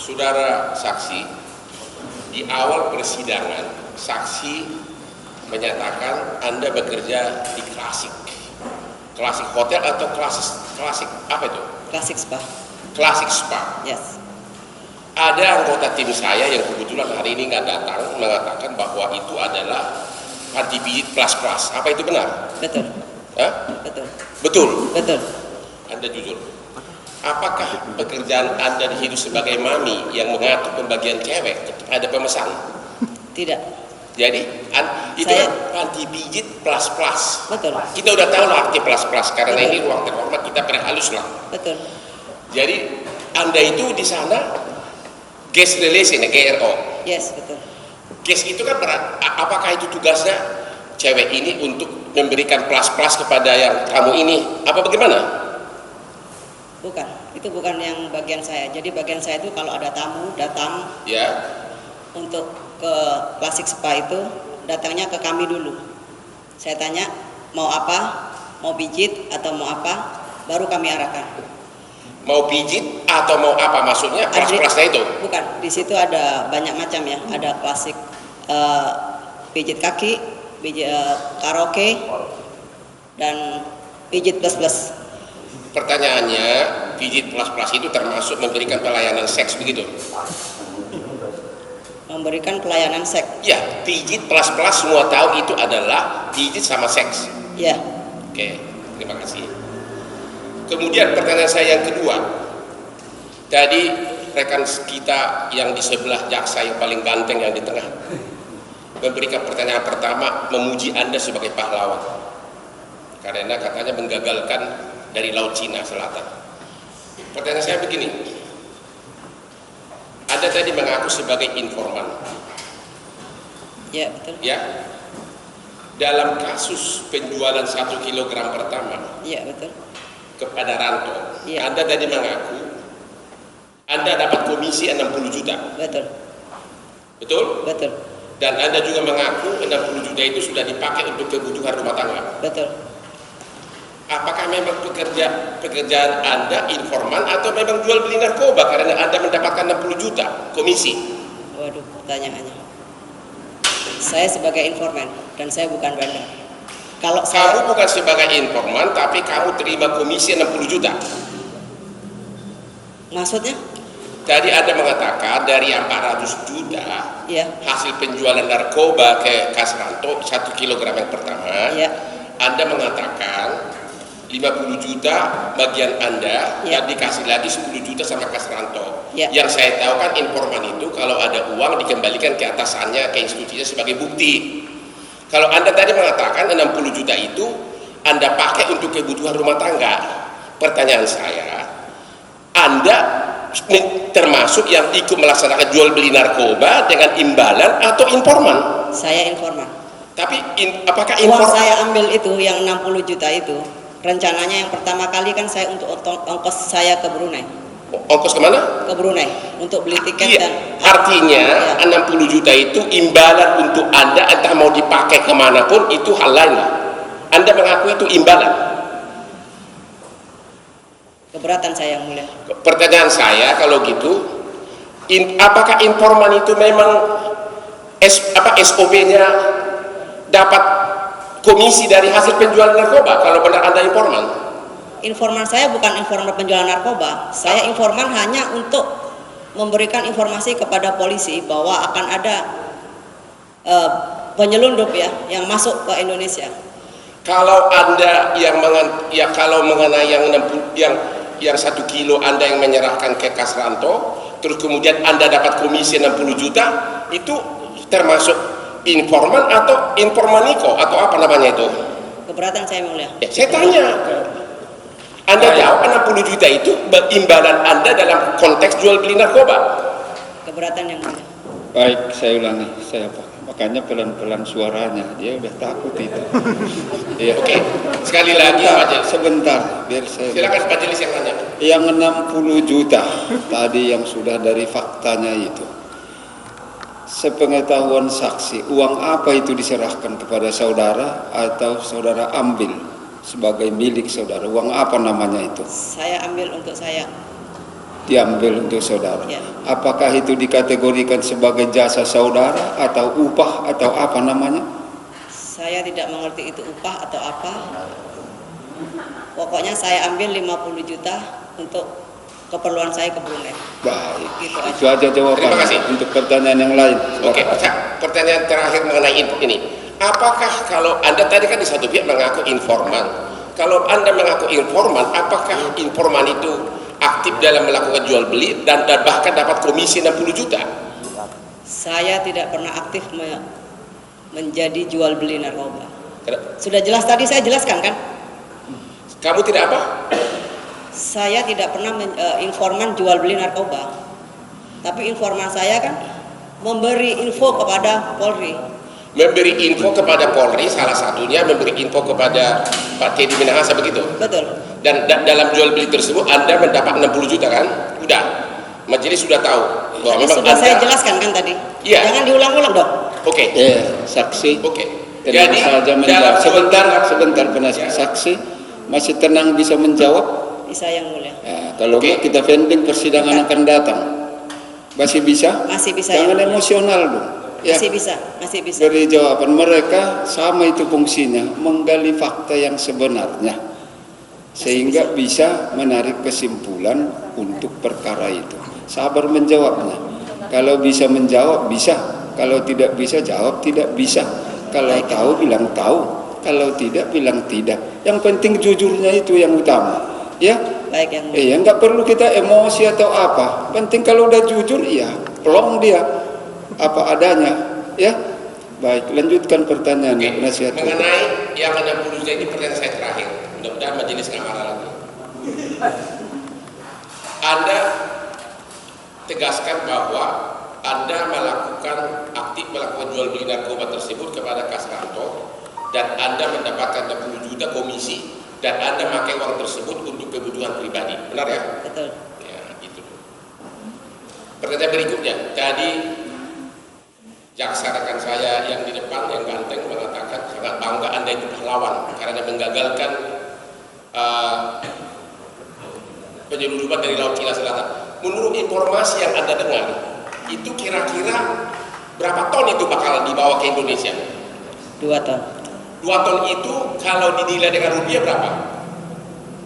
Saudara saksi, di awal persidangan, saksi menyatakan Anda bekerja di Klasik Hotel atau Klasik apa itu? Klasik Spa. Klasik Spa. Yes. Ada anggota tim saya yang kebetulan hari ini nggak datang mengatakan bahwa itu adalah panti pijit plus. Apa itu benar? Betul. Hah? Betul. Betul. Betul. Anda jujur. Apakah pekerjaan Anda hidup sebagai mami yang mengatur pembagian cewek kepada pemesan? Tidak. Jadi itu Saya... kan panti pijit plus. Betul. Kita udah tahu lah arti plus karena Betul. ini ruang terhormat, kita perhalus lah. Betul. Jadi Anda itu di sana guest relation, GRO. Yes, betul. Guest itu kan apakah itu tugasnya cewek ini untuk memberikan plus kepada yang tamu ini? Apa bagaimana? Bukan. Itu bukan yang bagian saya. Jadi bagian saya itu kalau ada tamu datang Ya. untuk ke Klasik Spa itu datangnya ke kami dulu. Saya tanya mau apa, mau pijit atau mau apa, baru kami arahkan. Mau pijit atau mau apa maksudnya plus-plusnya itu? Bukan, di situ ada banyak macam ya. Ada klasik pijit kaki, pijit karaoke, dan pijit plus. Pertanyaannya, pijit plus itu termasuk memberikan pelayanan seks begitu? Memberikan pelayanan seks. Ya, pijit plus semua tahu itu adalah pijit sama seks. Ya. Oke, terima kasih. Kemudian pertanyaan saya yang kedua, tadi rekan kita yang di sebelah jaksa yang paling ganteng yang di tengah memberikan pertanyaan pertama, memuji Anda sebagai pahlawan karena katanya menggagalkan dari Laut Cina Selatan. Pertanyaan saya begini, Anda tadi mengaku sebagai informan. Ya, betul. Ya, dalam kasus penjualan 1 kilogram pertama. Ya, betul. Kepada Ranto, ya. Anda tadi mengaku Anda dapat komisi 60 juta. Betul. Betul? Betul. Dan Anda juga mengaku 60 juta itu sudah dipakai untuk kebutuhan rumah tangga. Betul. Apakah memang pekerjaan Anda informan atau memang jual beli narkoba karena Anda mendapatkan 60 juta komisi? Waduh, pertanyaannya. Saya sebagai informan dan saya bukan bandar. Kalau kamu bukan sebagai informan, tapi kamu terima komisi 60 juta. Maksudnya? Tadi Anda mengatakan dari 400 juta ya. Hasil penjualan narkoba ke Kasranto 1 kilogram yang pertama, ya. Anda mengatakan 50 juta bagian Anda ya. dan dikasih lagi 10 juta sama Kasranto. ya. Yang saya tahu kan informan itu kalau ada uang dikembalikan ke atasannya, ke institusinya sebagai bukti. Kalau Anda tadi mengatakan 60 juta itu Anda pakai untuk kebutuhan rumah tangga. Pertanyaan saya, Anda termasuk yang ikut melaksanakan jual beli narkoba dengan imbalan atau informan? Saya informan. Tapi apakah uang saya ambil itu yang 60 juta itu, rencananya yang pertama kali kan saya untuk ongkos saya ke Brunei. Ongkos kemana? Ke Brunei untuk beli tiket. Iya, dan artinya ya. 60 juta itu imbalan untuk Anda, entah mau dipakai kemanapun itu hal lain lah. Anda mengaku itu imbalan. Keberatan saya yang mulia. Pertanyaan saya kalau gitu, apakah informan itu memang SOP-nya dapat komisi dari hasil penjualan narkoba kalau benar Anda informan? Informan saya bukan informan penjualan narkoba. Saya informan hanya untuk memberikan informasi kepada polisi bahwa akan ada penyelundup ya yang masuk ke Indonesia. Kalau Anda kalau mengenai yang 1 kilo Anda yang menyerahkan ke Kasranto, terus kemudian Anda dapat komisi 60 juta, itu termasuk informan atau informaniko atau apa namanya itu? Keberatan saya mulia. Ya, saya tanya. Anda jawab 60 juta itu imbalan Anda dalam konteks jual beli narkoba. Keberatan yang mulia. Baik, saya ulangi, makanya pelan-pelan suaranya, dia udah takut itu. Ya, oke. Sekali lagi Pak Jelis. Sebentar, biar saya. Silakan Pak Jelis yang nanya. Yang 60 juta tadi yang sudah dari faktanya itu. Sepengetahuan saksi, uang apa itu diserahkan kepada saudara atau saudara ambil sebagai milik saudara? Uang apa namanya itu? Saya ambil untuk saya. diambil untuk saudara. Ya. Apakah itu dikategorikan sebagai jasa saudara atau upah atau apa namanya? Saya tidak mengerti itu upah atau apa. Pokoknya saya ambil 50 juta untuk keperluan saya ke Brunei. Baik, Gitu itu aja jawaban. Terima kasih. Untuk pertanyaan yang lain. Oke, pertanyaan terakhir mengenai info ini. Apakah kalau Anda tadi kan di satu pihak mengaku informan, kalau Anda mengaku informan, apakah informan itu aktif dalam melakukan jual beli dan bahkan dapat komisi 60 juta? Saya tidak pernah aktif menjadi jual beli narkoba. Sudah jelas tadi saya jelaskan kan? Kamu tidak apa? Saya tidak pernah informan jual beli narkoba. Tapi informan saya kan memberi info kepada Polri. Memberi info kepada Polri, salah satunya memberi info kepada Pak Teddy Minahasa, begitu? Betul. Dan dalam jual beli tersebut Anda mendapat 60 juta kan? Udah. Majelis sudah tahu bahwa Tadi memang sudah Anda, saya jelaskan kan tadi. Iya. Jangan diulang-ulang dong. Oke. Saksi. Oke. Tenang saja menjawab. Sebentar penasihat Ya. saksi masih tenang bisa menjawab. Bisa yang mulia. Ya, kalau Oke. enggak kita pending persidangan akan datang. Masih bisa? Masih bisa Jangan yang mulia. emosional dong. Ya. Masih bisa, masih bisa. Dari jawaban mereka sama itu fungsinya, menggali fakta yang sebenarnya sehingga bisa menarik kesimpulan untuk perkara itu. Sabar menjawabnya. Kalau bisa menjawab bisa, kalau tidak bisa jawab tidak bisa. Kalau tahu bilang tahu, kalau tidak bilang tidak. Yang penting jujurnya itu yang utama. Ya, Baik yang mulia. nggak perlu kita emosi atau apa. Penting kalau udah jujur, ya plong dia apa adanya. Ya, baik. Lanjutkan pertanyaannya, penasihat. Mengenai yang 60 juta ini pertanyaan saya terakhir. Mudah-mudahan majelis nggak marah lagi. Anda tegaskan bahwa Anda aktif melakukan jual beli narkoba tersebut kepada Kasranto dan Anda mendapatkan 60 juta komisi dan Anda pakai uang tersebut untuk kebutuhan pribadi. Benar ya? Betul. Ya, itu. Pertanyaan berikutnya, tadi jaksa rekan saya yang di depan yang ganteng mengatakan sangat bangga Anda itu pahlawan karena menggagalkan penyelundupan dari Laut Cina Selatan. Menurut informasi yang Anda dengar, itu kira-kira berapa ton itu bakal dibawa ke Indonesia? 2 ton. 2 ton itu kalau dinilai dengan rupiah berapa?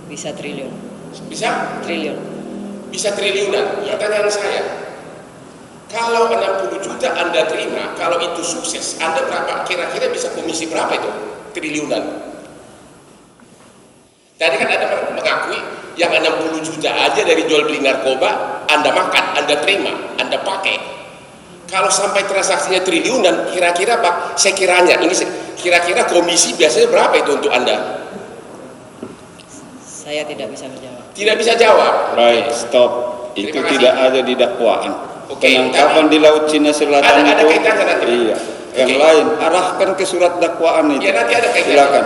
Bisa triliun. Bisa? Triliun. Bisa triliunan. Pertanyaan saya, kalau 60 juta Anda terima, kalau itu sukses, Anda berapa? Kira-kira bisa komisi berapa itu? Triliunan. Tadi kan Anda mengakui yang 60 juta aja dari jual beli narkoba, Anda makan, Anda terima, Anda pakai. Kalau sampai transaksinya triliunan, kira-kira Pak, sekiranya, ini kira-kira komisi biasanya berapa itu untuk Anda? Saya tidak bisa menjawab. Tidak bisa jawab. Baik, stop. Itu Terima kasih. tidak ada di dakwaan. Oke, Penangkapan di Laut Cina Selatan ada itu. kaitannya nanti. Iya. Yang Oke. lain arahkan ke surat dakwaan itu. Ya nanti ada kaitannya. Silakan.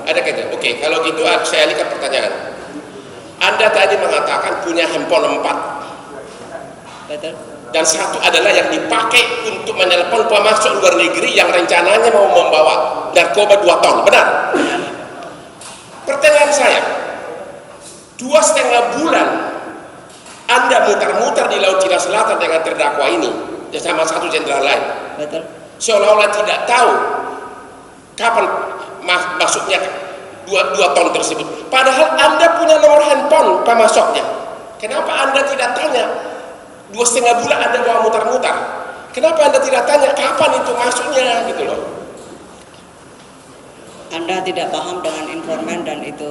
Ada kaitannya. Oke, kalau gitu saya alihkan pertanyaan. Anda tadi mengatakan punya handphone 4 Betul. dan satu adalah yang dipakai untuk menelepon pemasok luar negeri yang rencananya mau membawa narkoba 2 ton, benar? Pertanyaan saya, 2,5 bulan Anda muter-muter di Laut Cina Selatan dengan terdakwa ini bersama satu jenderal lain, Betul. seolah-olah tidak tahu kapan masuknya 2 ton tersebut. Padahal Anda punya nomor handphone pemasoknya. Kenapa Anda tidak tanya? 2,5 bulan Anda bawa muter-muter. Kenapa Anda tidak tanya kapan itu masuknya gitu loh? Anda tidak paham dengan informan dan itu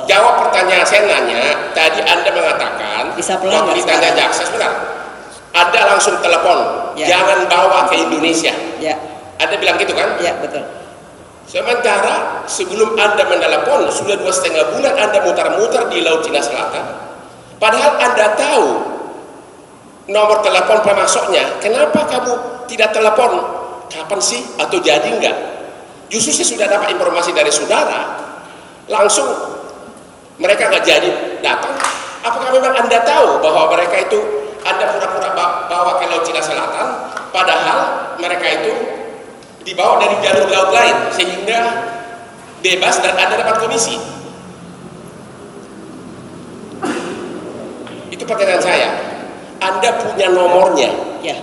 Jawab pertanyaan saya nanya. Tadi Anda mengatakan Bisa pelan waktu nggak ditanya sekarang? jaksa sebentar. Anda langsung telepon, Ya. jangan bawa ke Indonesia. ya, Anda bilang gitu kan? ya betul. Sementara sebelum Anda menelepon sudah 2,5 bulan Anda muter-muter di Laut Cina Selatan. Padahal Anda tahu nomor telepon pemasoknya. Kenapa kamu tidak telepon? Kapan sih? Atau jadi enggak? Justru saya sudah dapat informasi dari saudara. Langsung mereka nggak jadi datang. Apakah memang Anda tahu bahwa mereka itu Anda pura-pura bawa ke Laut Cina Selatan, padahal mereka itu dibawa dari jalur laut lain sehingga bebas dan Anda dapat komisi? Itu pertanyaan saya. Anda punya nomornya. Ya,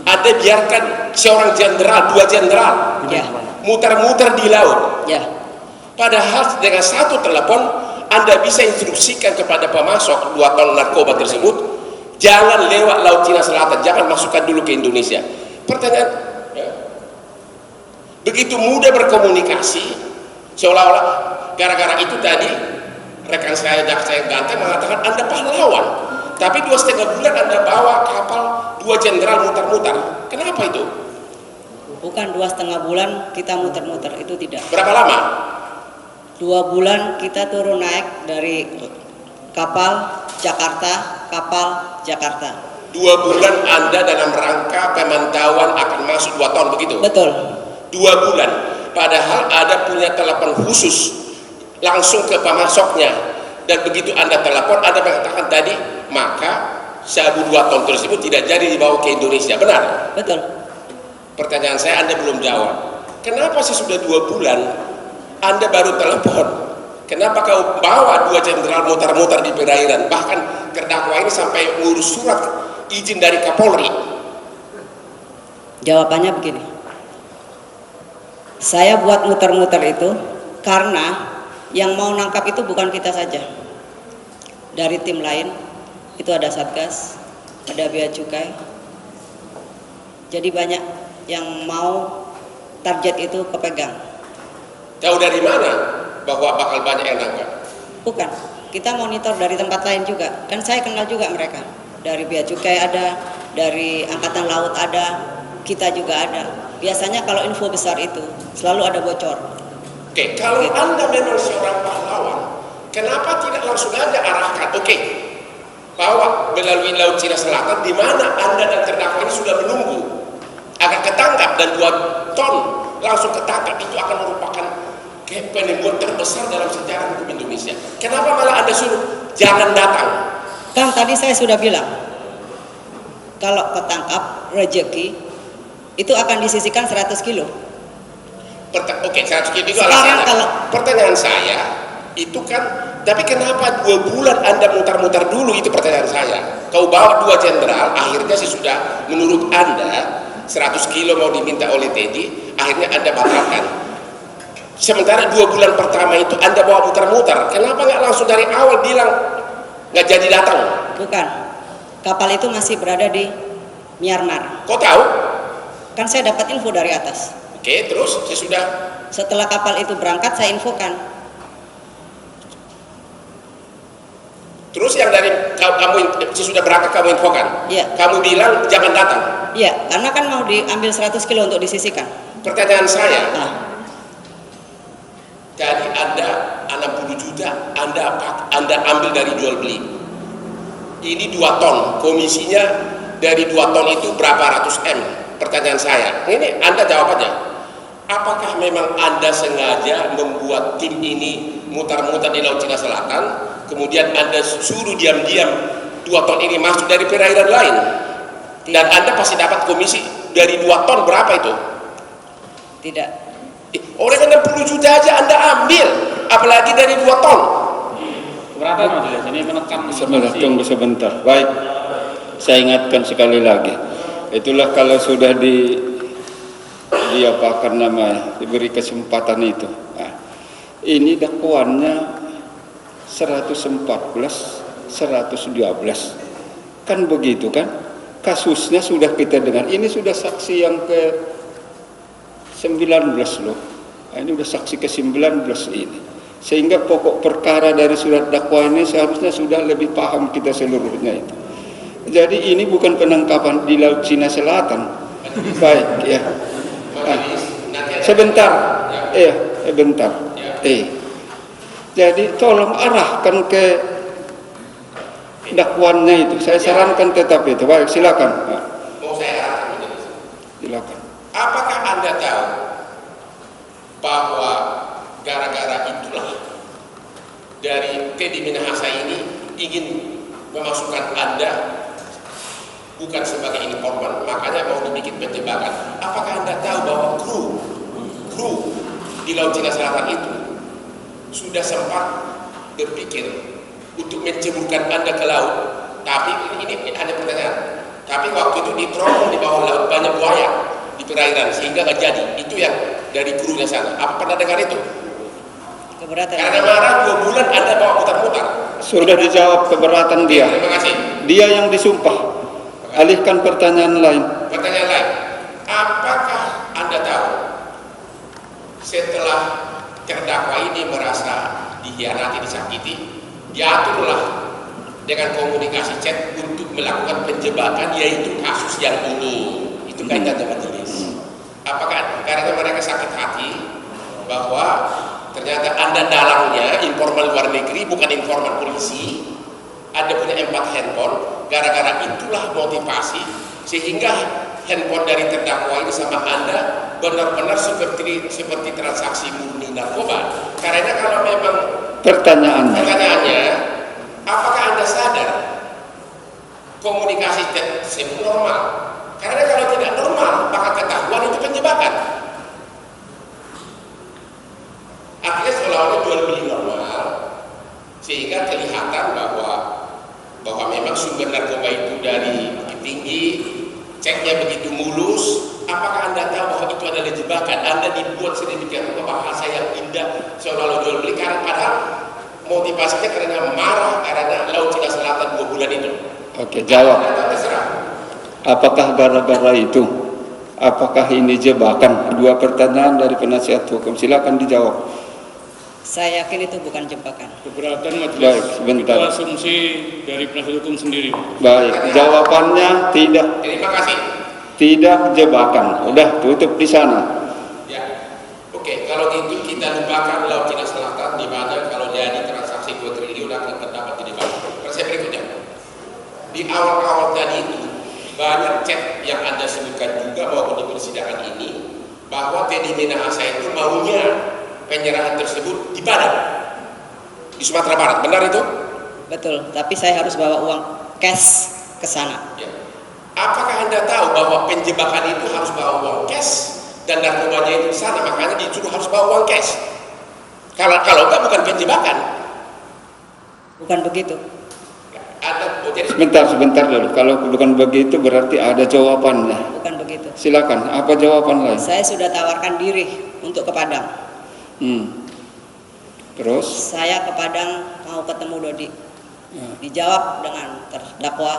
Anda biarkan seorang jenderal, 2 jenderal ya, muter-muter di laut. ya. Padahal dengan satu telepon Anda bisa instruksikan kepada pemasok 2 ton narkoba tersebut, jangan lewat Laut Cina Selatan, jangan masukkan dulu ke Indonesia. Pertanyaan, ya, begitu mudah berkomunikasi, seolah-olah gara-gara itu tadi rekan saya jaksa yang ganteng mengatakan Anda pahlawan, tapi 2,5 bulan Anda bawa kapal 2 jenderal muter-muter. Kenapa itu? Bukan 2,5 bulan kita muter-muter, itu tidak. Berapa lama? 2 bulan kita turun naik dari kapal Jakarta, kapal Jakarta. 2 bulan Anda dalam rangka pemantauan akan masuk 2 ton, begitu? Betul. 2 bulan. Padahal ada punya telepon khusus langsung ke pemasoknya. Dan begitu Anda telepon, Anda mengatakan tadi, maka sabu 2 ton tersebut tidak jadi dibawa ke Indonesia. Benar? Betul. Pertanyaan saya Anda belum jawab. Kenapa sih sudah 2 bulan Anda baru telepon? Kenapa kau bawa 2 jenderal muter-muter di perairan? Bahkan terdakwa ini sampai ngurus surat izin dari Kapolri. Jawabannya begini. Saya buat muter-muter itu karena yang mau nangkap itu bukan kita saja. Dari tim lain, itu ada Satgas, ada Bea Cukai. Jadi banyak yang mau target itu kepegang. Tahu dari mana bahwa bakal banyak yang nangkap? Bukan, kita monitor dari tempat lain juga. Kan saya kenal juga mereka. Dari Bea Cukai ada, dari Angkatan Laut ada, kita juga ada. Biasanya kalau info besar itu selalu ada bocor. Oke, kalau Anda memang seorang pahlawan, kenapa tidak langsung aja arahkan? Oke, bawa melalui Laut Cina Selatan, di mana Anda dan terdakwa ini sudah menunggu akan ketangkap, dan 2 ton langsung ketangkap, itu akan merupakan penemuan terbesar dalam sejarah hukum Indonesia. Kenapa malah Anda suruh jangan datang? Kan tadi saya sudah bilang, kalau ketangkap rezeki itu akan disisihkan 100 kilo. Oke, 100 kilo itu Sekarang alasannya. kalau- Pertanyaan saya itu kan, tapi kenapa 2 bulan Anda mutar-mutar dulu? Itu pertanyaan saya. Kau bawa 2 jenderal, akhirnya sih sudah menurut Anda 100 kilo mau diminta oleh Teddy, akhirnya Anda batalkan. Sementara 2 bulan pertama itu Anda bawa muter-muter, kenapa nggak langsung dari awal bilang nggak jadi datang? Bukan, kapal itu masih berada di Myanmar. Kau tahu? Kan saya dapat info dari atas. Oke, terus sesudah Setelah kapal itu berangkat saya infokan. terus yang dari kamu sesudah berangkat kamu infokan? Iya. Kamu bilang jangan datang. Iya, karena kan mau diambil 100 kilo untuk disisihkan. Pertanyaan saya, Nah, tadi Anda 60 juta Anda ambil dari jual beli. Ini 2 ton, komisinya dari 2 ton itu berapa ratus M? Pertanyaan saya, ini Anda jawab aja. Apakah memang Anda sengaja membuat tim ini mutar-mutar di Laut Cina Selatan, kemudian Anda suruh diam-diam 2 ton ini masuk dari perairan lain? Dan Anda pasti dapat komisi dari 2 ton berapa itu? tidak. Orang 60 juta aja Anda ambil, apalagi dari 2 ton. Keberatan majelis ini menekan Sebentar, tunggu sebentar. Baik, saya ingatkan sekali lagi. Itulah kalau sudah diapakan namanya, diberi kesempatan itu. Nah, ini dakwaannya 114, 112. Kan begitu kan? Kasusnya sudah kita dengar. Ini sudah saksi yang ke 19 loh. Nah, ini sudah saksi ke 19 ini. Sehingga pokok perkara dari surat dakwah ini seharusnya sudah lebih paham kita seluruhnya itu. Jadi ini bukan penangkapan di Laut Cina Selatan. Baik ya. Sebentar. Bentar. Jadi tolong arahkan ke dakwaannya itu. Saya sarankan tetap itu. Baik, silakan. Mau saya arahkan menjadi Silakan. apakah Anda tahu bahwa gara-gara itulah dari Teddy Minahasa ini ingin memasukkan Anda bukan sebagai informan, makanya mau dibikin penjebakan. Apakah Anda tahu bahwa kru di Laut Cina Selatan itu sudah sempat berpikir untuk menceburkan Anda ke laut Tapi ini hanya pertanyaan. Tapi waktu itu di Tromong di bawah laut banyak buaya di perairan sehingga nggak jadi. Itu yang dari krunya sana. Apa pernah dengar itu? Keberatan. Karena marah 2 bulan Anda bawa mutar-mutar. Sudah dijawab keberatan dia. Terima kasih. Dia yang disumpah. Alihkan pertanyaan lain. Pertanyaan lain. Apakah Anda tahu setelah terdakwa ini merasa dikhianati, disakiti, diaturlah dengan komunikasi chat untuk melakukan penjebakan, yaitu kasus yang ini. Itu kaitan dengan majelis. Apakah karena mereka sakit hati bahwa ternyata Anda dalangnya informal luar negeri, bukan informal polisi, Anda punya 4 handphone, gara-gara itulah motivasi sehingga handphone dari terdakwa ini sama Anda benar-benar seperti transaksi murni narkoba. Karena kalau memang pertanyaannya, apakah Anda sadar komunikasi tersebut normal? Karena kalau tidak normal, maka ketahuan itu penjebakan. Akhirnya seolah-olah jual beli normal, sehingga kelihatan bahwa memang sumber narkoba itu dari tinggi, ceknya begitu mulus. Apakah Anda tahu bahwa itu adalah jebakan? Anda dibuat sedemikian rupa bahasa yang indah seolah-olah jual beli, karena padahal motivasinya karena marah karena Laut Cina Selatan 2 bulan itu. Oke, jawab. Apakah gara-gara itu? Apakah ini jebakan? 2 pertanyaan dari penasihat hukum. Silakan dijawab. Saya yakin itu bukan jebakan. Keberatan majelis. Baik, sebentar. Itu asumsi dari penasihat hukum sendiri. Baik, jawabannya tidak. Terima kasih. Tidak jebakan. Udah tutup di sana. Ya, oke. Kalau gitu kita lupakan Laut Cina Selatan, di mana kalau jadi transaksi 2 triliun akan terdapat di bawah. Persepsi berikutnya. Di awal-awal tadi itu banyak chat yang Anda sebutkan juga maupun di persidangan ini bahwa Teddy Minahasa itu maunya penyerahan tersebut di Padang, di Sumatera Barat. Benar itu? Betul, tapi saya harus bawa uang cash ke sana. Ya. Apakah Anda tahu bahwa penjebakan itu harus bawa uang cash dan narkobanya itu di sana, makanya disuruh harus bawa uang cash. Kalau enggak bukan penjebakan. Bukan begitu. Ada jadi Sebentar dulu. Kalau bukan begitu berarti ada jawabannya. Bukan begitu. Silakan. Apa jawaban lain? Saya sudah tawarkan diri untuk ke Padang. Terus? Saya ke Padang mau ketemu Dodi. Ya. Dijawab dengan terdakwa,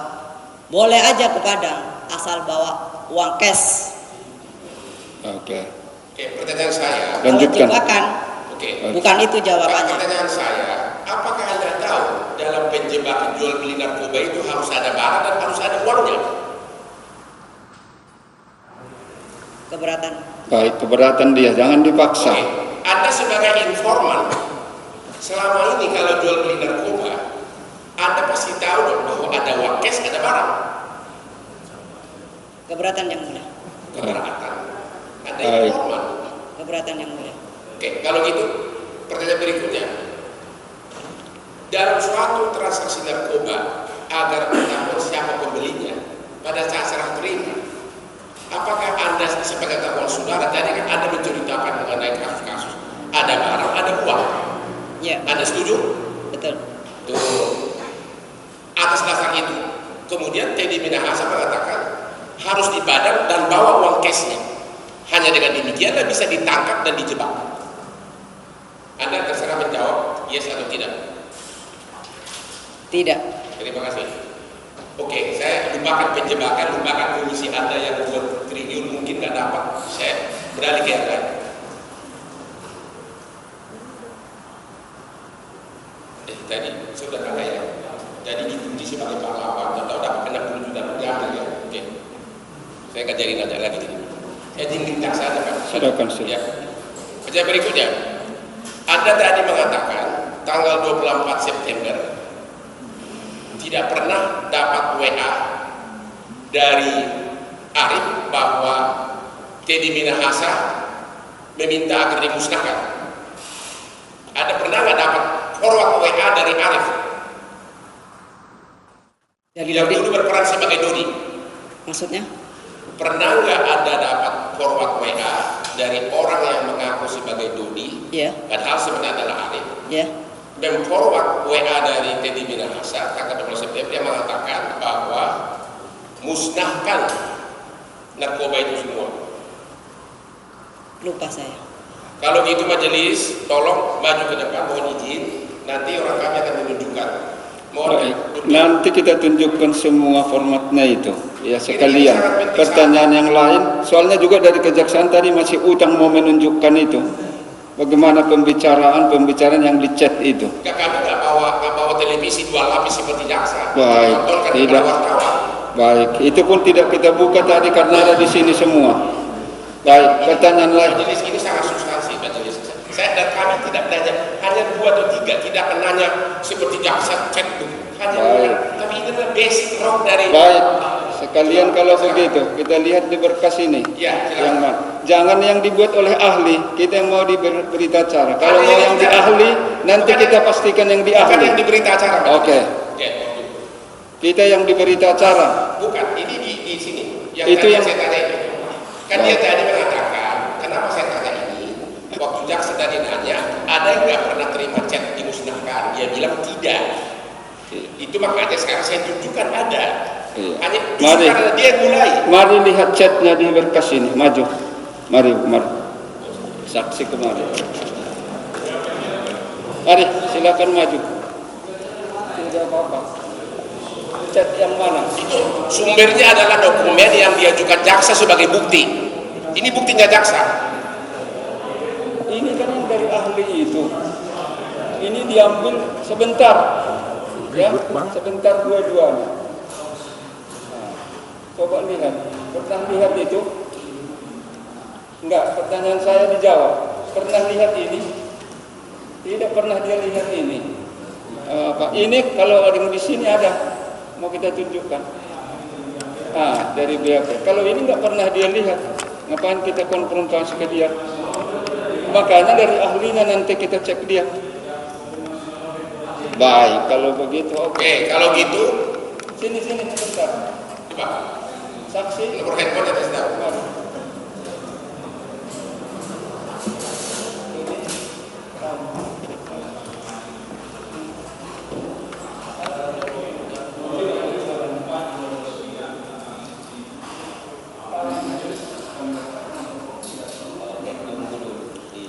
boleh aja ke Padang asal bawa uang cash. Oke. Oke, pertanyaan saya. Lanjutkan. Kalau jebakan, Oke. bukan itu jawabannya. Pertanyaan saya, apakah Anda tahu dalam penjebakan jual beli narkoba itu harus ada barang dan harus ada uangnya? Keberatan. Baik, keberatan dia. Jangan dipaksa. Oke. Anda sebagai informan, selama ini kalau jual beli narkoba, Anda pasti tahu dong bahwa ada uang cash, ada barang. Keberatan yang mulia. Keberatan. Ada Baik. informan. Keberatan yang mulia. Oke, kalau gitu, pertanyaan berikutnya. Dalam suatu transaksi narkoba, agar mengetahui siapa pembelinya, pada saat serah terima, apakah Anda sebagai terdakwa saudara, tadi kan Anda menceritakan mengenai kasus-kasus, ada barang, ada uang. Ya, Anda setuju? betul. Tuh. Atas dasar itu, kemudian Teddy Minahasa mengatakan harus di Padang dan bawa uang cashnya. Hanya dengan demikianlah bisa ditangkap dan dijebak. Anda terserah menjawab yes atau tidak. Tidak. Terima kasih. Oke, saya lupakan penjebakan, lupakan komisi Anda yang 2 triliun mungkin nggak dapat. Saya beralih ke yang lain. Tadi sudah kata ya. Jadi dipuji sebagai pahlawan, atau dapat 60 juta diambil ya. Oke. Saya nggak jadi nanya lagi. Saya tinggal saja kan. Silakan. Ya. Pertanyaan berikutnya. Anda tadi mengatakan tanggal 24 September tidak pernah dapat WA dari Arif bahwa Teddy Minahasa meminta agar dimusnahkan. Ada pernah nggak dapat forward WA dari Arif Dari yang Dodi. dulu berperan sebagai Dodi? Maksudnya? Pernah nggak Anda dapat forward WA dari orang yang mengaku sebagai Dodi, Ya, padahal sebenarnya adalah Arif, ya. memforward WA dari Teddy Minahasa tanggal 12 September yang mengatakan bahwa musnahkan narkoba itu semua. Lupa saya. Kalau gitu majelis, tolong maju ke depan, mohon izin. Nanti orang kami akan menunjukkan. Baik, nanti kita tunjukkan semua formatnya itu. Ya sekalian. Pertanyaan yang lain, soalnya juga dari kejaksaan tadi masih utang mau menunjukkan itu. Bagaimana pembicaraan yang di chat itu. Kami nggak bawa televisi dua lapis seperti jaksa. Baik, Tontonkan tidak. kepada wartawan. Baik, itu pun tidak kita buka tadi karena ada di sini semua. Baik, pertanyaan lain. Majelis ini sangat substansi, majelis. Saya dan kami tidak menanya hanya 2 atau 3, tidak menanya seperti jaksa chat itu. Hanya Baik. tapi ini adalah basic rock dari. Baik, sekalian kalau begitu kita lihat di berkas ini. Ya, silakan. Yang mana? Jangan yang dibuat oleh ahli. Kita yang mau di berita acara. Kalau Ada mau yang yang di tidak. ahli, nanti Bukan kita yang- pastikan yang di Bukan ahli. yang di berita acara. Pak. Oke, Oke. kita yang di berita acara. Bukan, ini di sini. Yang Itu tadi yang- saya tanya itu. Kan dia tadi mengatakan, kenapa saya tanya ini? Waktu jaksa tadi nanya, ada yang nggak pernah terima chat dimusnahkan? Dia bilang tidak. Itu makanya sekarang saya tunjukkan ada. Iya. Hanya Mari. karena dia mulai. Mari lihat chatnya di berkas ini. Maju. Mari. Saksi kemari. Mari, silakan maju. Tidak apa-apa. Chat yang mana? Itu sumbernya adalah dokumen yang diajukan jaksa sebagai bukti. Ini buktinya jaksa. Ini kan yang dari ahli itu. Ini diambil sebentar. Ya, sebentar dua-duanya. Nah, coba lihat. Pernah lihat itu? Enggak, pertanyaan saya dijawab. Pernah lihat ini? Tidak pernah dia lihat ini. Pak, ini kalau ada yang di sini ada, mau kita tunjukkan. Ah, dari BAP. Kalau ini nggak pernah dia lihat, ngapain kita konfrontasi ke dia? Makanya dari ahlinya nanti kita cek dia. Baik, kalau begitu oke. Oke, kalau gitu, Sini sebentar. coba Saksi. nomor handphone atas tahu.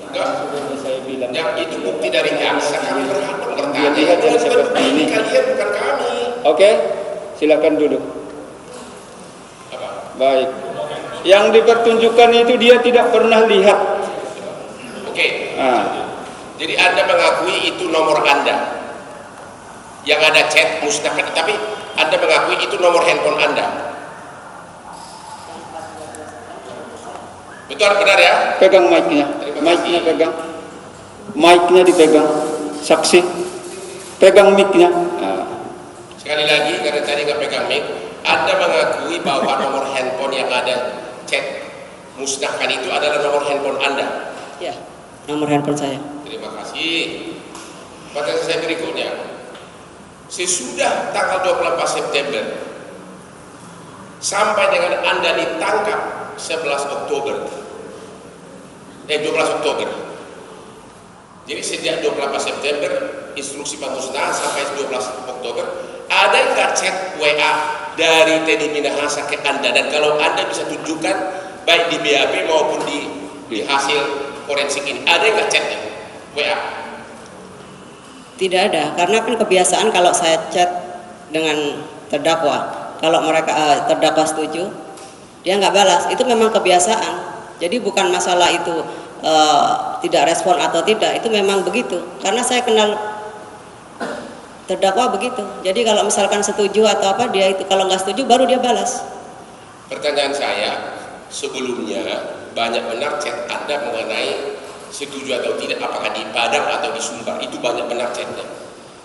Enggak, Saya bilang. yang itu bukti dari jaksa. Kami berhak dong bertanya. Dia lihat yang Itu seperti bukti ini. kalian bukan kami. Oke, silakan duduk. Apa? Baik. Yang dipertunjukkan itu dia tidak pernah lihat. Oke. Ah, Jadi Anda mengakui itu nomor Anda. Yang ada chat musnahkan, tapi Anda mengakui itu nomor handphone Anda. Betul, benar ya? pegang mic-nya. Mic-nya pegang. Mic-nya dipegang. Saksi. Pegang mic-nya. Ah. Sekali lagi, karena tadi nggak pegang mic, Anda mengakui bahwa nomor handphone yang ada chat musnahkan itu adalah nomor handphone Anda. Ya, nomor handphone saya. Terima kasih. Pertanyaan saya berikutnya. Sesudah tanggal 24 September sampai dengan Anda ditangkap 11 Oktober. 12 Oktober. Jadi sejak 28 September instruksi pemusnahan sampai 12 Oktober, ada nggak chat WA dari Teddy Minahasa ke Anda? Dan kalau Anda bisa tunjukkan baik di BAP maupun di hasil forensik ini, ada nggak chatnya WA? Tidak ada, karena kan kebiasaan kalau saya chat dengan terdakwa, kalau mereka terdakwa setuju, dia nggak balas. Itu memang kebiasaan. Jadi bukan masalah itu tidak respon atau tidak, itu memang begitu. Karena saya kenal terdakwa begitu. Jadi kalau misalkan setuju atau apa, dia itu kalau nggak setuju baru dia balas. Pertanyaan saya, sebelumnya banyak benar chat Anda mengenai setuju atau tidak, apakah di Padang atau di Sumbar, itu banyak benar chatnya.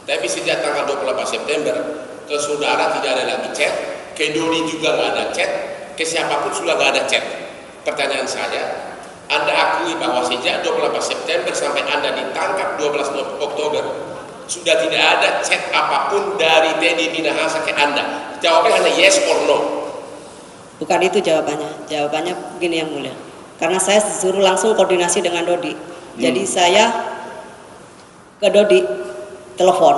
Tapi sejak tanggal 28 September ke saudara tidak ada lagi chat, ke Dodi juga nggak ada chat, ke siapapun sudah nggak ada chat. Pertanyaan saya, Anda akui bahwa sejak 28 September sampai Anda ditangkap 12 Oktober sudah tidak ada chat apapun dari Teddy Minahasa ke Anda? Jawabannya hanya yes or no. Bukan itu jawabannya. Jawabannya begini yang mulia. Karena saya suruh langsung koordinasi dengan Dodi. Jadi saya ke Dodi telepon.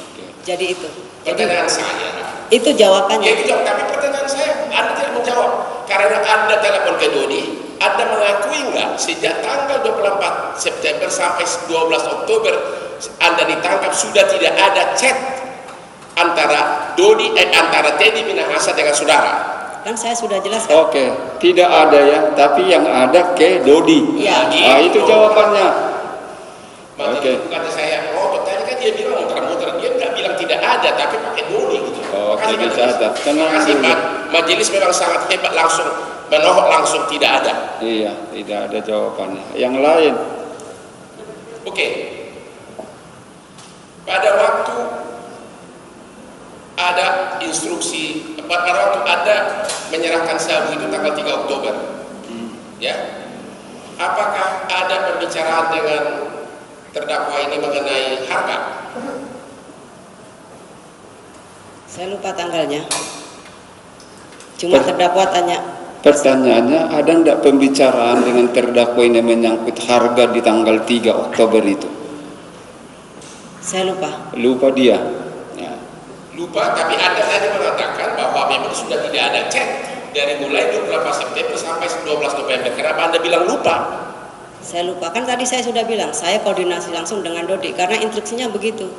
Oke. Jadi itu. Pertanyaan saya. Itu jawabannya. Ya itu jawab, tapi pertanyaan saya, Anda tidak menjawab. Karena Anda telepon ke Dodi, Anda mengakui nggak sejak tanggal 24 September sampai 12 Oktober Anda ditangkap sudah tidak ada chat antara antara Teddy Minahasa dengan saudara? Kan saya sudah jelaskan. Oke, tidak ada ya, tapi yang ada ke Dodi. Iya. Nah, itu jawabannya. Makanya Oke. kata saya, oh tadi kan dia bilang muter-muter, dia nggak bilang tidak ada, tapi pakai Dodi gitu. Oke, Makasih, Majelis. dicatat. Tenang Makasih, dulu. Pak. Majelis memang sangat hebat, langsung menohok langsung tidak ada. Iya, tidak ada jawabannya. Yang lain, Oke. Pada waktu ada instruksi, pada waktu Anda menyerahkan sabu itu tanggal 3 Oktober. Ya. Apakah ada pembicaraan dengan terdakwa ini mengenai harga? Saya lupa tanggalnya. Cuma terdakwa tanya. pertanyaannya, ada enggak pembicaraan dengan terdakwa ini menyangkut harga di tanggal 3 Oktober itu? Saya lupa. Lupa dia. Ya. Lupa, tapi Anda tadi mengatakan bahwa memang sudah tidak ada chat dari mulai 28 September sampai 12 November. Kenapa Anda bilang lupa? Saya lupa. Kan tadi saya sudah bilang, saya koordinasi langsung dengan Dodi karena instruksinya begitu.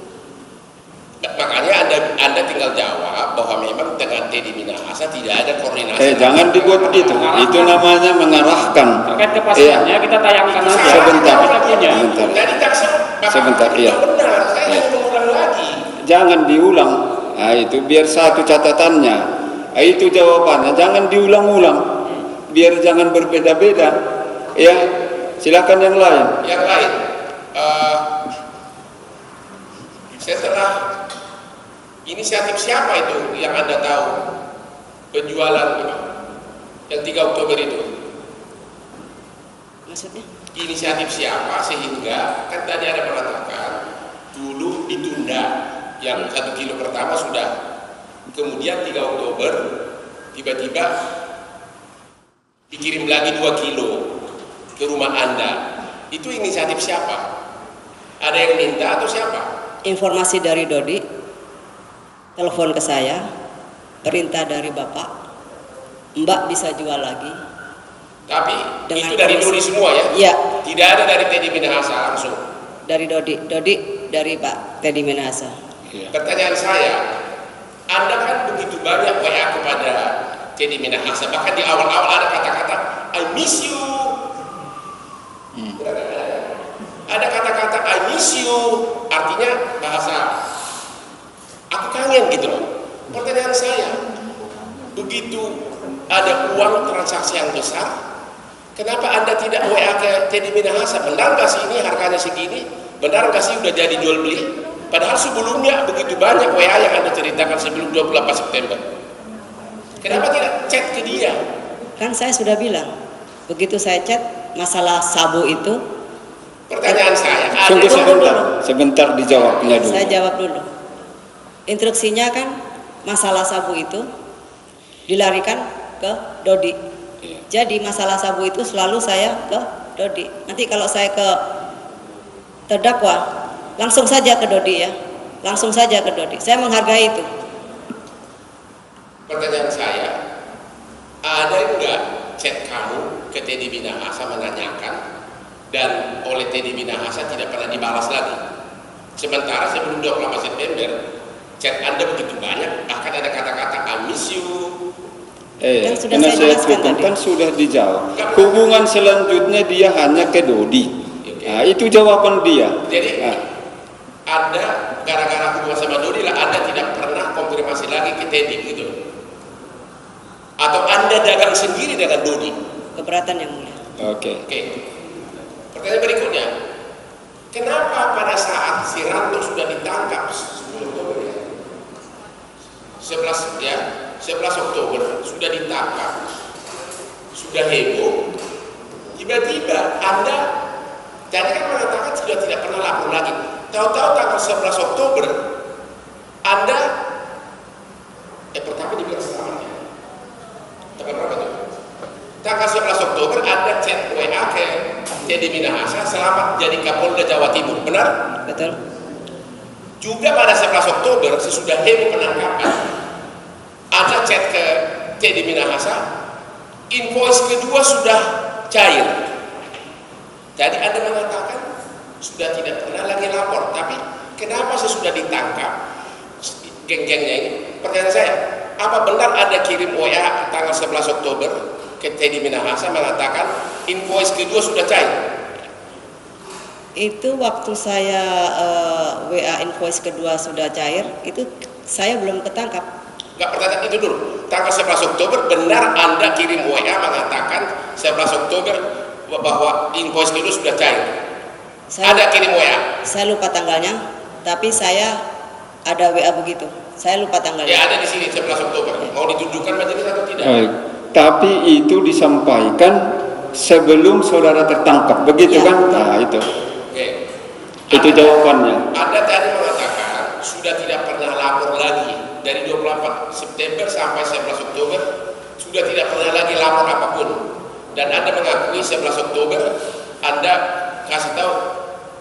Makanya Anda tinggal jawab bahwa memang dengan Teddy Minahasa tidak ada koordinasi. Jangan dibuat begitu. Itu namanya mengarahkan. Terkait kepastiannya kita tayangkan aja. Sebentar. Kita punya. Sebentar. Jadi jaksa Sebentar, iya. benar. Saya hanya mengulang lagi. Jangan diulang. Nah, itu biar satu catatannya. Nah, itu jawabannya. Jangan diulang-ulang. Biar jangan berbeda-beda. Ya, silakan yang lain. Yang lain, setelah inisiatif siapa itu yang Anda tahu penjualan yang 3 Oktober itu? Maksudnya? Inisiatif siapa sehingga kan tadi ada mengatakan dulu ditunda yang 1 kilo pertama sudah, kemudian 3 Oktober tiba-tiba dikirim lagi 2 kilo ke rumah Anda. Itu inisiatif siapa? Ada yang minta atau siapa? Informasi dari Dodi, telepon ke saya, perintah dari Bapak, Mbak bisa jual lagi. Tapi Dengan itu dari komisi. Dodi semua ya? Iya, Tidak ada dari Teddy Minahasa langsung. dari Dodi dari Pak Teddy Minahasa. Pertanyaan saya, Anda kan begitu banyak WA kepada Teddy Minahasa, bahkan di awal-awal ada kata-kata I miss you. Ada kata-kata I miss you, artinya bahasa aku kangen gitu loh. Pertanyaan saya, begitu ada uang transaksi yang besar, kenapa Anda tidak WA ke Teddy Minahasa? Benar nggak sih ini harganya segini? Benar nggak sih udah jadi jual beli? Padahal sebelumnya begitu banyak WA yang Anda ceritakan sebelum 28 September. Kenapa tidak chat ke dia? Kan saya sudah bilang, begitu saya chat masalah sabu itu, Pertanyaan saya, Tunggu Tunggu sebentar dijawabnya dulu. saya jawab dulu. Instruksinya kan masalah sabu itu dilarikan ke Dodi. Jadi masalah sabu itu selalu saya ke Dodi. Nanti kalau saya ke terdakwa, langsung saja ke Dodi ya. Langsung saja ke Dodi. Saya menghargai itu. pertanyaan saya, ada enggak chat kamu ke Teddy Minahasa menanyakan dan oleh Teddy Minahasa tidak pernah dibalas lagi? Sementara sebelum 28 September chat Anda begitu banyak, bahkan ada kata-kata I miss you. Yang sudah Karena saya saya jelaskan hukum tadi. kan sudah dijawab. Hubungan selanjutnya dia hanya ke Dodi. Oke. Nah, itu jawaban dia. Jadi Nah, Anda gara-gara hubungan sama Dodi lah Anda tidak pernah konfirmasi lagi ke Teddy gitu? Atau Anda dagang sendiri dengan Dodi? Keberatan yang mulia. Oke. Oke. Pertanyaan berikutnya, kenapa pada saat si Ranto sudah ditangkap 10 Oktober ya? 11 Oktober sudah ditangkap, sudah heboh, tiba-tiba Anda tadi kan mengatakan sudah tidak pernah lapor lagi. Tahu-tahu tanggal 11 Oktober Anda pertama dibilang selamat ya. Tanggal berapa tuh? Tanggal 11 Oktober Anda chat WA ke Teddy Minahasa selamat jadi Kapolda Jawa Timur, benar? Betul? Juga pada 11 Oktober sesudah demo penangkapan ada chat ke Teddy Minahasa, invoice kedua sudah cair. Tadi Anda mengatakan sudah tidak pernah lagi lapor, tapi kenapa sesudah ditangkap geng-gengnya ini? Pertanyaan saya, apa benar Anda kirim WA tanggal 11 Oktober ke Teddy Minahasa mengatakan invoice kedua sudah cair? Itu waktu saya WA invoice kedua sudah cair, itu saya belum ketangkap. Enggak, pertanyaan itu dulu. Tanggal 11 Oktober benar Anda kirim WA mengatakan 11 Oktober bahwa invoice kedua sudah cair? Ada kirim WA? Saya lupa tanggalnya, tapi saya ada WA begitu. Saya lupa tanggalnya. Ya ada di sini 11 Oktober. Mau ditunjukkan majelis atau tidak? Baik. Tapi itu disampaikan sebelum saudara tertangkap, begitu Ya, kan? betul. Nah itu. Oke. Itu jawabannya. Anda tadi mengatakan sudah tidak pernah lapor lagi dari 24 September sampai 11 Oktober sudah tidak pernah lagi lapor apapun, dan Anda mengakui 11 Oktober Anda kasih tahu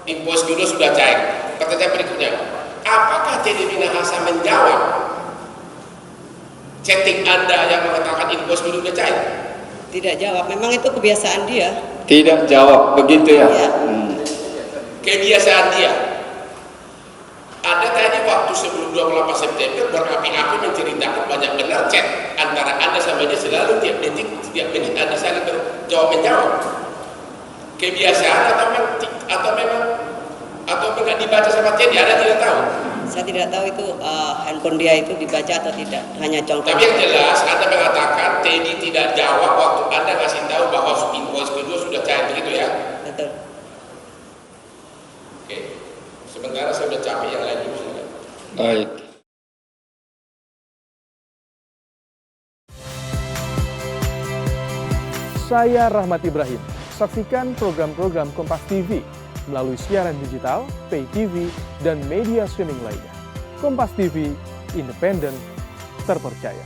invoice dulu sudah cair. Pertanyaan berikutnya, apakah Teddy Minahasa menjawab chatting Anda yang mengatakan invoice dulu sudah cair? Tidak jawab, memang itu kebiasaan dia. Tidak jawab, begitu ya? Ya. Kebiasaan dia. Anda tadi waktu sebelum 28 September berapi-api menceritakan banyak benar chat antara Anda sama dia, selalu tiap detik, tiap menit Anda saling berjawab-menjawab. Kebiasaan atau memang dibaca sama Teddy, Anda tidak tahu. Saya tidak tahu itu handphone dia itu dibaca atau tidak, hanya contoh. Tapi yang jelas Anda mengatakan Teddy tidak jawab waktu Anda kasih tahu bahwa invoice kedua sudah cair, begitu ya? Betul. Oke. Sementara saya sudah capek, yang lain dulu silakan. Baik. Saya Rahmat Ibrahim. Saksikan program-program Kompas TV melalui siaran digital, pay TV, dan media streaming lainnya. Kompas TV, independen, terpercaya.